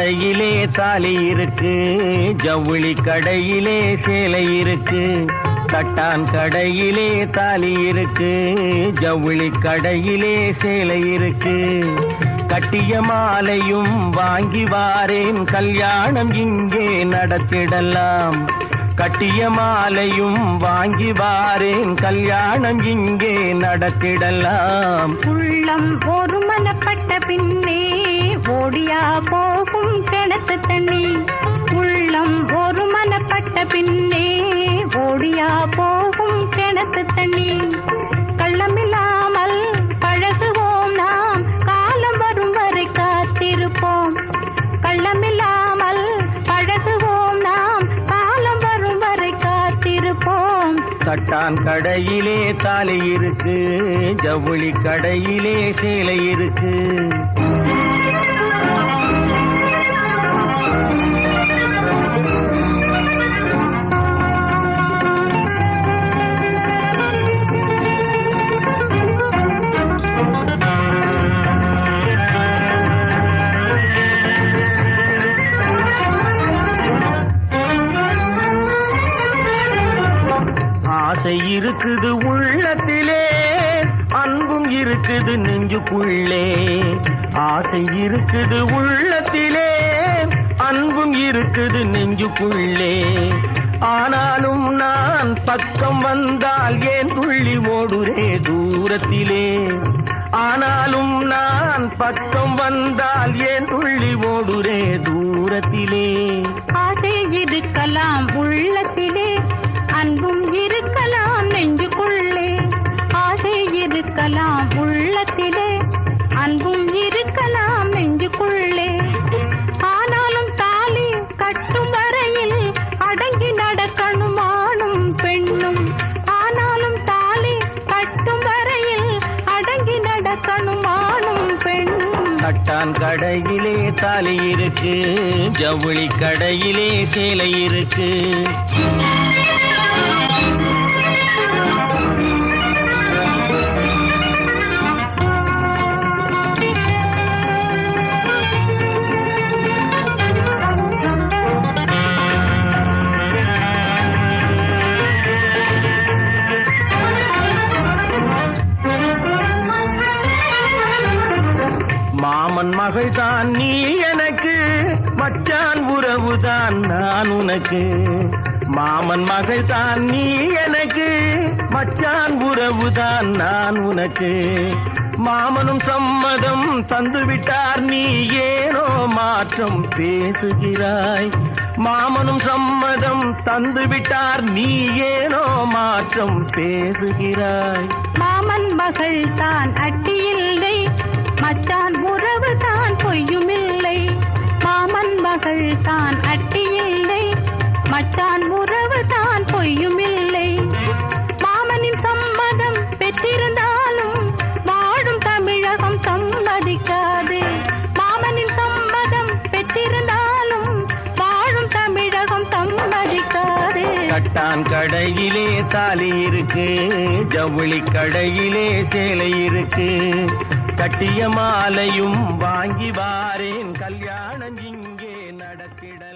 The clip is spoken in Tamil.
கடையிலே தாலி இருக்கு, ஜவுளி கடையிலே சேலை இருக்கு. தட்டான் கடையிலே தாலி இருக்கு, ஜவுளி கடையிலே சேலை இருக்கு. கட்டிய மாலையும் வாங்கி வாரேன், கல்யாணம் இங்கே நடத்திடலாம். கட்டிய மாலையும் வாங்கி வாரேன், கல்யாணம் இங்கே நடத்திடலாம். உள்ளம் ஒரு மனப்பட்ட பின்னே ஓடியா போகும் கிணத்து தண்ணி. உள்ளம் ஒரு மனப்பட்ட பின்னே ஓடியா போகும் கிணத்து தண்ணி. கள்ளமில்லாமல் பழகுவோம் நாம், காலம் வரும் வரை காத்திருப்போம். கள்ளமில்லாமல் பழகுவோம் நாம், காலம் வரும் வரை காத்திருப்போம். தட்டான் கடையிலே தாலி இருக்கு, ஜவுளி கடையிலே சேலை இருக்கு. ஆசை இருக்குது உள்ளத்திலே, அன்பும் இருக்குது நெஞ்சுக்குள்ளே. ஆசை இருக்குது உள்ளத்திலே, அன்பும் இருக்குது நெஞ்சுக்குள்ளே. ஆனாலும் நான் பக்கம் வந்தால் ஏன் துள்ளி ஓடுரே தூரத்திலே. ஆனாலும் நான் பக்கம் வந்தால் ஏன் துள்ளி ஓடுரே தூரத்திலே. ஆசை இருக்கலாம் உள்ளத்திலே, அன்பும் இருக்கலாம் நெஞ்சுக்குள்ளே. ஆசை இருக்கலாம் உள்ளத்திலே, அன்பும் இருக்கலாம் நெஞ்சுக்குள்ளே. ஆனாலும் தாலி கட்டும் வரையில் அடங்கி நடக்கணும் ஆணும் பெண்ணும். ஆனாலும் தாலி கட்டும் வரையில் அடங்கி நடக்கணும் ஆணும் பெண்ணும். தட்டான் கடையிலே தாலி இருக்கு, ஜவுளி கடையிலே சேலை இருக்கு. மாமன் மகள் தான் நீ எனக்கு, மச்சான் உறவுதான் நான் உனக்கு. மாமன் மகள் தான் நீ எனக்கு, மச்சான் உறவுதான் நான் உனக்கு. மாமனும் சம்மதம் தந்துவிட்டார், நீ ஏனோ மாற்றம் பேசுகிறாய். மாமனும் சம்மதம் தந்துவிட்டார், நீ ஏனோ மாற்றம் பேசுகிறாய். மாமன் மகள் தான் அட்டியில்லை, மச்சான் உறவு தான் பொய்யுமில்லை. மாமன் மகள் தான் அட்டியில்லை, மச்சான் உறவு தான் பொய்யுமில்லை. மாமனின் சம்மதம் பெற்றிருந்தாலும் வாழும் தமிழகம் சம்மதிக்காது. மாமனின் சம்மதம் பெற்றிருந்தாலும் வாழும் தமிழகம் சம்மதிக்காது. தட்டான் கடையிலே தாலி இருக்கு, ஜவுளி கடையிலே சேலை இருக்கு. கட்டிய மாலையும் வாங்கி வாரேன், கல்யாணம் இங்கே நடத்திட.